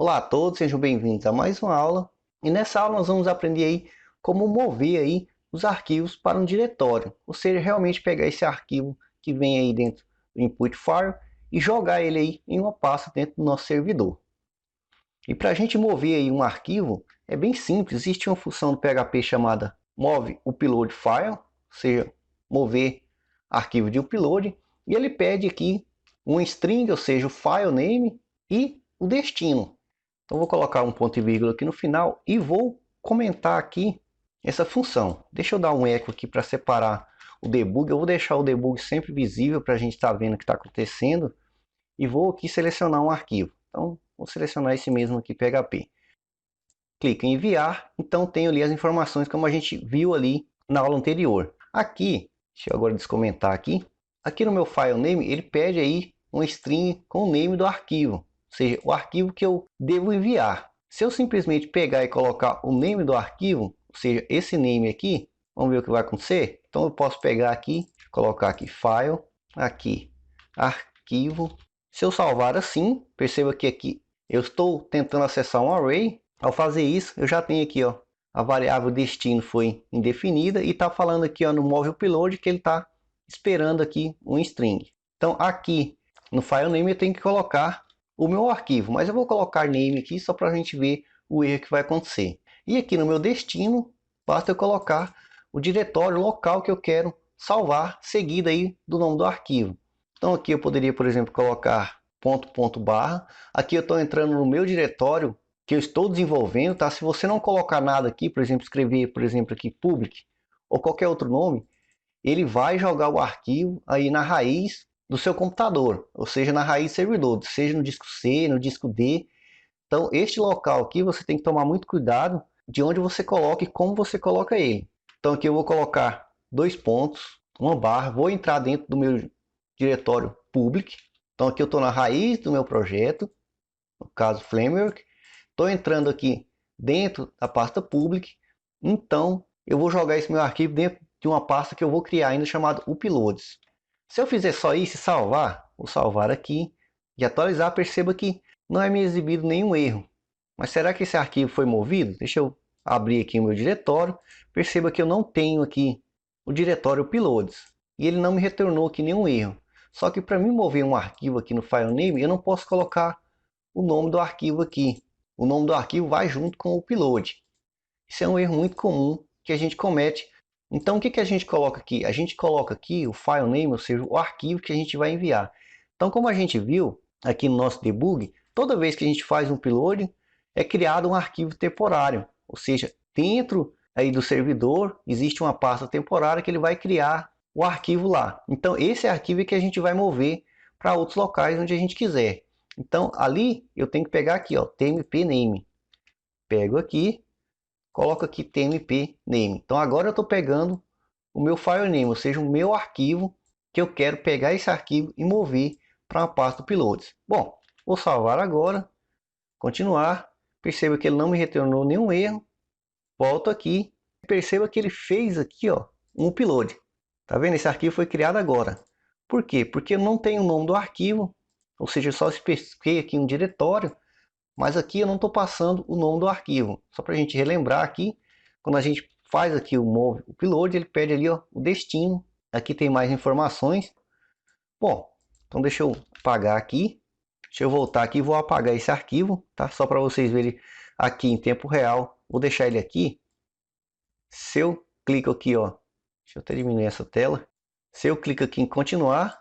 Olá a todos, sejam bem-vindos a mais uma aula. E nessa aula nós vamos aprender aí como mover aí os arquivos para um diretório, ou seja, realmente pegar esse arquivo que vem aí dentro do input file e jogar ele aí em uma pasta dentro do nosso servidor. E para a gente mover aí um arquivo é bem simples, existe uma função do PHP chamada move upload file, ou seja, mover arquivo de upload, e ele pede aqui um string, ou seja, o file name e o destino. Então vou colocar um ponto e vírgula aqui no final e vou comentar aqui essa função. Deixa eu dar um eco aqui para separar o debug. Eu vou deixar o debug sempre visível para a gente estar vendo o que está acontecendo. E vou aqui selecionar um arquivo. Então vou selecionar esse mesmo aqui, PHP. Clica em enviar. Então tenho ali as informações como a gente viu ali na aula anterior. Aqui, deixa eu agora descomentar aqui. Aqui no meu file name ele pede aí um string com o name do arquivo. Ou seja, o arquivo que eu devo enviar. Se eu simplesmente pegar e colocar o nome do arquivo, ou seja, esse name aqui, vamos ver o que vai acontecer? Então eu posso pegar aqui, colocar aqui file, aqui arquivo. Se eu salvar assim, perceba que aqui eu estou tentando acessar um array. Ao fazer isso, eu já tenho aqui, ó, a variável destino foi indefinida e está falando aqui, ó, no move upload que ele está esperando aqui um string. Então aqui no file name eu tenho que colocar o meu arquivo, mas eu vou colocar name aqui só para a gente ver o erro que vai acontecer. E aqui no meu destino, basta eu colocar o diretório local que eu quero salvar, seguido aí do nome do arquivo. Então aqui eu poderia, por exemplo, colocar ponto barra. Aqui eu estou entrando no meu diretório que eu estou desenvolvendo, tá? Se você não colocar nada aqui, por exemplo, escrever, por exemplo, aqui public ou qualquer outro nome, ele vai jogar o arquivo aí na raiz do seu computador, ou seja, na raiz do servidor, seja no disco C, no disco D. Então, este local aqui você tem que tomar muito cuidado de onde você coloca e como você coloca ele. Então, aqui eu vou colocar dois pontos, uma barra, vou entrar dentro do meu diretório public. Então, aqui eu estou na raiz do meu projeto, no caso Framework. Estou entrando aqui dentro da pasta public. Então, eu vou jogar esse meu arquivo dentro de uma pasta que eu vou criar ainda chamada uploads. Se eu fizer só isso e salvar, vou salvar aqui e atualizar, perceba que não é me exibido nenhum erro. Mas será que esse arquivo foi movido? Deixa eu abrir aqui o meu diretório. Perceba que eu não tenho aqui o diretório uploads e ele não me retornou aqui nenhum erro. Só que para mim mover um arquivo aqui no file name, eu não posso colocar o nome do arquivo aqui. O nome do arquivo vai junto com o upload. Isso é um erro muito comum que a gente comete. Então o que a gente coloca aqui? A gente coloca aqui o file name, ou seja, o arquivo que a gente vai enviar. Então como a gente viu aqui no nosso debug, toda vez que a gente faz um upload, é criado um arquivo temporário. Ou seja, dentro aí do servidor existe uma pasta temporária que ele vai criar o arquivo lá. Então esse arquivo é que a gente vai mover para outros locais onde a gente quiser. Então ali eu tenho que pegar aqui, ó, tmp name. Pego aqui, coloco aqui tmp name. Então agora eu estou pegando o meu file name, ou seja, o meu arquivo que eu quero pegar esse arquivo e mover para uma pasta do pilotos. Bom, vou salvar agora, continuar. Perceba que ele não me retornou nenhum erro. Volto aqui, perceba que ele fez aqui, ó, um upload. Tá vendo? Esse arquivo foi criado agora. Por quê? Porque eu não tenho o nome do arquivo, ou seja, eu só especifiquei aqui um diretório, mas aqui eu não estou passando o nome do arquivo. Só para a gente relembrar aqui, quando a gente faz aqui o move upload, ele pede ali, ó, o destino. Aqui tem mais informações. Bom, então deixa eu apagar aqui. Deixa eu voltar aqui e vou apagar esse arquivo, tá? Só para vocês verem aqui em tempo real. Vou deixar ele aqui. Se eu clico aqui, ó, deixa eu até diminuir essa tela. Se eu clico aqui em continuar,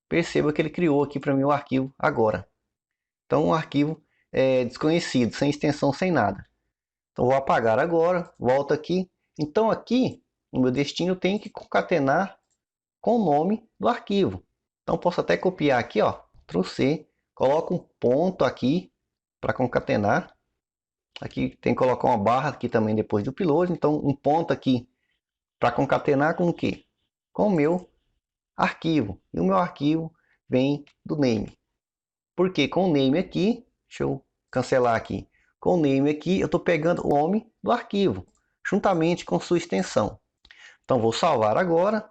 perceba que ele criou aqui para mim o arquivo agora. Então, um arquivo desconhecido, sem extensão, sem nada. Então, vou apagar agora, volto aqui. Então, aqui, no meu destino, eu tenho que concatenar com o nome do arquivo. Então, posso até copiar aqui, ó, Ctrl+C, coloco um ponto aqui para concatenar. Aqui tem que colocar uma barra aqui também depois do upload. Então, um ponto aqui para concatenar com o quê? Com o meu arquivo. E o meu arquivo vem do name. Porque com o name aqui, deixa eu cancelar aqui. Com o name aqui, eu estou pegando o nome do arquivo, juntamente com sua extensão. Então, vou salvar agora.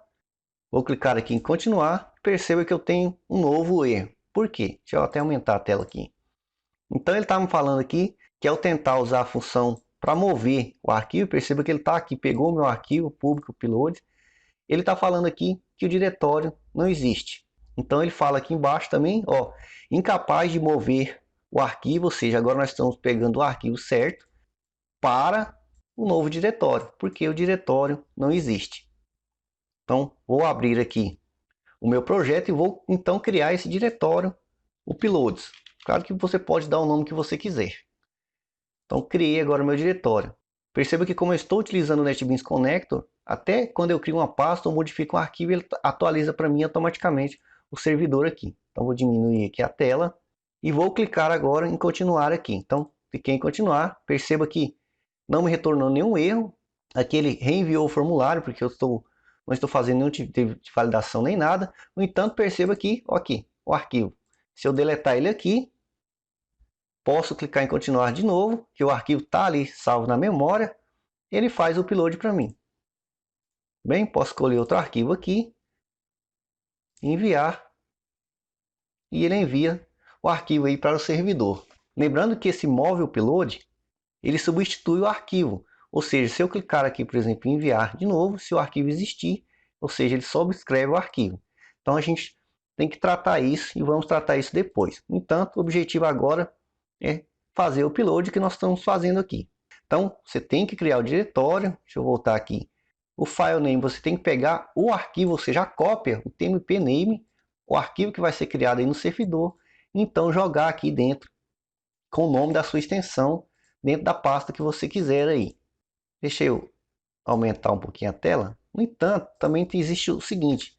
Vou clicar aqui em continuar. Perceba que eu tenho um novo erro. Por quê? Deixa eu até aumentar a tela aqui. Então ele está me falando aqui que ao tentar usar a função para mover o arquivo, perceba que ele está aqui, pegou o meu arquivo público upload, ele está falando aqui que o diretório não existe. Então ele fala aqui embaixo também, ó, incapaz de mover o arquivo, ou seja, agora nós estamos pegando o arquivo certo para o novo diretório, porque o diretório não existe. Então vou abrir aqui o meu projeto e vou então criar esse diretório uploads. Claro que você pode dar o nome que você quiser. Então criei agora o meu diretório. Perceba que como eu estou utilizando o NetBeans Connector, até quando eu crio uma pasta ou modifico um arquivo, ele atualiza para mim automaticamente o servidor aqui. Então vou diminuir aqui a tela e vou clicar agora em continuar aqui. Então cliquei em continuar, perceba que não me retornou nenhum erro. Aqui ele reenviou o formulário, porque não estou fazendo nenhum tipo de validação nem nada. No entanto, perceba aqui, ó, aqui, o arquivo. Se eu deletar ele aqui, posso clicar em continuar de novo, que o arquivo está ali salvo na memória, ele faz o upload para mim. Bem, posso escolher outro arquivo aqui, enviar, e ele envia o arquivo aí para o servidor. Lembrando que esse move upload, ele substitui o arquivo, ou seja, se eu clicar aqui, por exemplo, em enviar de novo, se o arquivo existir, ou seja, ele subscreve o arquivo. Então a gente tem que tratar isso e vamos tratar isso depois. No entanto, o objetivo agora é fazer o upload que nós estamos fazendo aqui. Então, você tem que criar o diretório. Deixa eu voltar aqui. O file name, você tem que pegar o arquivo, ou seja, a cópia, o tmp name, o arquivo que vai ser criado aí no servidor, e então jogar aqui dentro com o nome da sua extensão, dentro da pasta que você quiser aí. Deixa eu aumentar um pouquinho a tela. No entanto, também existe o seguinte,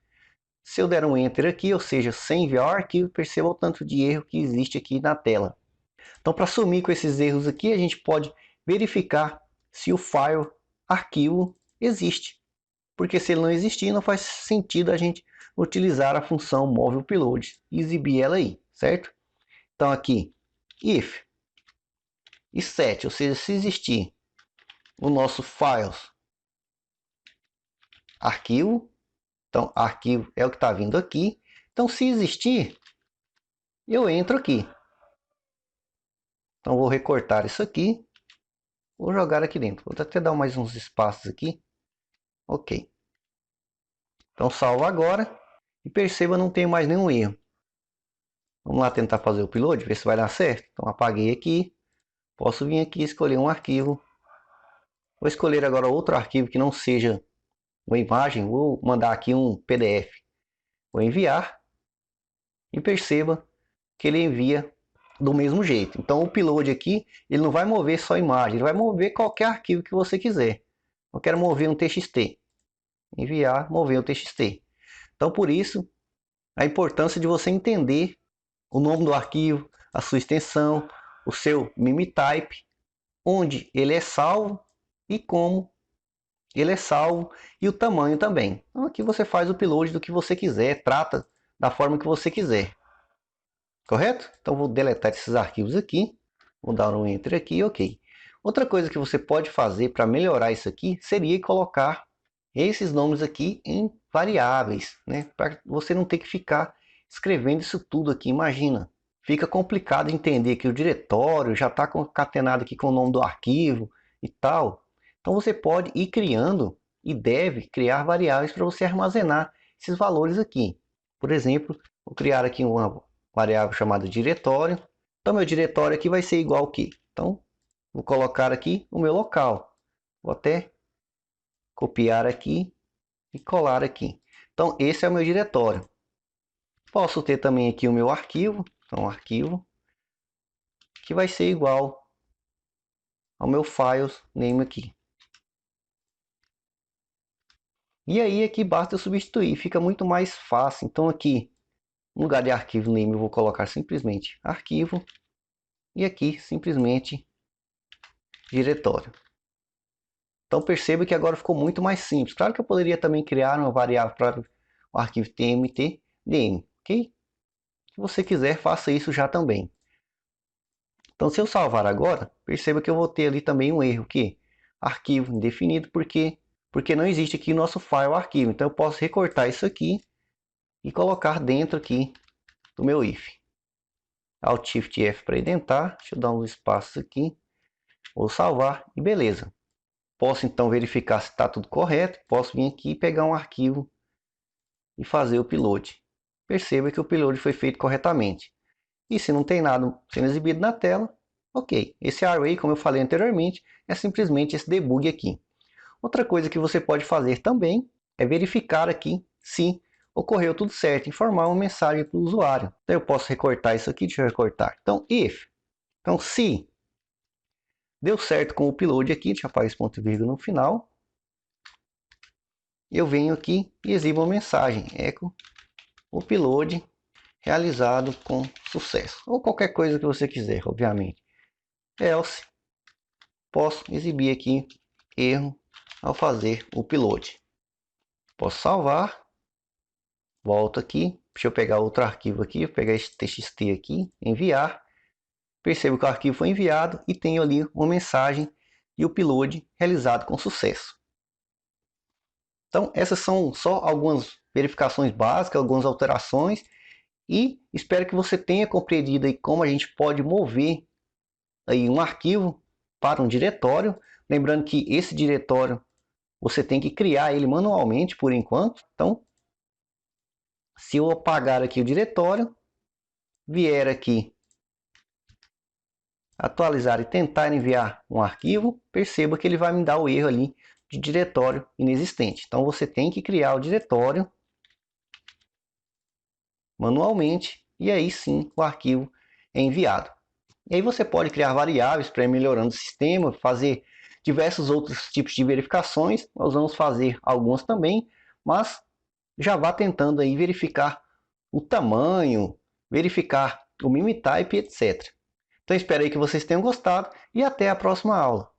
se eu der um Enter aqui, ou seja, sem enviar o arquivo, perceba o tanto de erro que existe aqui na tela. Então, para sumir com esses erros aqui, a gente pode verificar se o file arquivo existe. Porque se ele não existir, não faz sentido a gente utilizar a função move upload e exibir ela aí, certo? Então aqui, if e set, ou seja, se existir o nosso files arquivo, então arquivo é o que está vindo aqui. Então se existir, eu entro aqui. Então vou recortar isso aqui, vou jogar aqui dentro. Vou até dar mais uns espaços aqui. Ok. Então salvo agora e perceba, não tem mais nenhum erro. Vamos lá tentar fazer o upload, ver se vai dar certo. Então apaguei aqui, posso vir aqui e escolher um arquivo. Vou escolher agora outro arquivo que não seja uma imagem, vou mandar aqui um PDF. Vou enviar e perceba que ele envia do mesmo jeito. Então o upload aqui, ele não vai mover só imagem, ele vai mover qualquer arquivo que você quiser. Eu quero mover um TXT. Enviar, mover o TXT. Então por isso, a importância de você entender o nome do arquivo, a sua extensão, o seu MIME-type, onde ele é salvo e como ele é salvo e o tamanho também. Então aqui você faz o upload do que você quiser, trata da forma que você quiser. Correto? Então vou deletar esses arquivos aqui, vou dar um Enter aqui, ok. Outra coisa que você pode fazer para melhorar isso aqui seria colocar esses nomes aqui em variáveis, né? Para você não ter que ficar escrevendo isso tudo aqui, imagina. Fica complicado entender que o diretório já está concatenado aqui com o nome do arquivo e tal. Então você pode ir criando e deve criar variáveis para você armazenar esses valores aqui. Por exemplo, vou criar aqui uma variável chamada diretório. Então meu diretório aqui vai ser igual que. Então vou colocar aqui o meu local. Vou até copiar aqui e colar aqui. Então esse é o meu diretório. Posso ter também aqui o meu arquivo. Então arquivo que vai ser igual ao meu files name aqui. E aí aqui basta eu substituir, fica muito mais fácil. Então aqui, no lugar de arquivo name, eu vou colocar simplesmente arquivo. E aqui, simplesmente, diretório. Então perceba que agora ficou muito mais simples. Claro que eu poderia também criar uma variável para o arquivo tmt name, ok? Se você quiser, faça isso já também. Então se eu salvar agora, perceba que eu vou ter ali também um erro, que arquivo indefinido, porque não existe aqui o nosso file arquivo. Então eu posso recortar isso aqui e colocar dentro aqui do meu if. Alt Shift F para identar. Deixa eu dar uns espaços aqui. Vou salvar e beleza. Posso então verificar se está tudo correto. Posso vir aqui e pegar um arquivo e fazer o upload. Perceba que o upload foi feito corretamente. E se não tem nada sendo exibido na tela, ok. Esse array, como eu falei anteriormente, é simplesmente esse debug aqui. Outra coisa que você pode fazer também é verificar aqui se ocorreu tudo certo, informar uma mensagem para o usuário. Então eu posso recortar isso aqui, deixa eu recortar. Então, if. Então, se deu certo com o upload aqui, deixa eu apagar esse ponto e vírgula no final. Eu venho aqui e exibo uma mensagem, echo upload realizado com sucesso. Ou qualquer coisa que você quiser, obviamente. Else, posso exibir aqui erro ao fazer o upload. Posso salvar. Volto aqui. Deixa eu pegar outro arquivo aqui. Vou pegar esse txt aqui, enviar. Percebo que o arquivo foi enviado e tenho ali uma mensagem de upload realizado com sucesso. Então, essas são só algumas verificações básicas, algumas alterações. E espero que você tenha compreendido aí como a gente pode mover aí um arquivo para um diretório. Lembrando que esse diretório você tem que criar ele manualmente por enquanto. Então, se eu apagar aqui o diretório, vier aqui atualizar e tentar enviar um arquivo, perceba que ele vai me dar o erro ali de diretório inexistente. Então você tem que criar o diretório manualmente e aí sim o arquivo é enviado. E aí você pode criar variáveis para ir melhorando o sistema, fazer diversos outros tipos de verificações. Nós vamos fazer algumas também, mas já vá tentando aí verificar o tamanho, verificar o MIME type, etc. Então espero aí que vocês tenham gostado e até a próxima aula.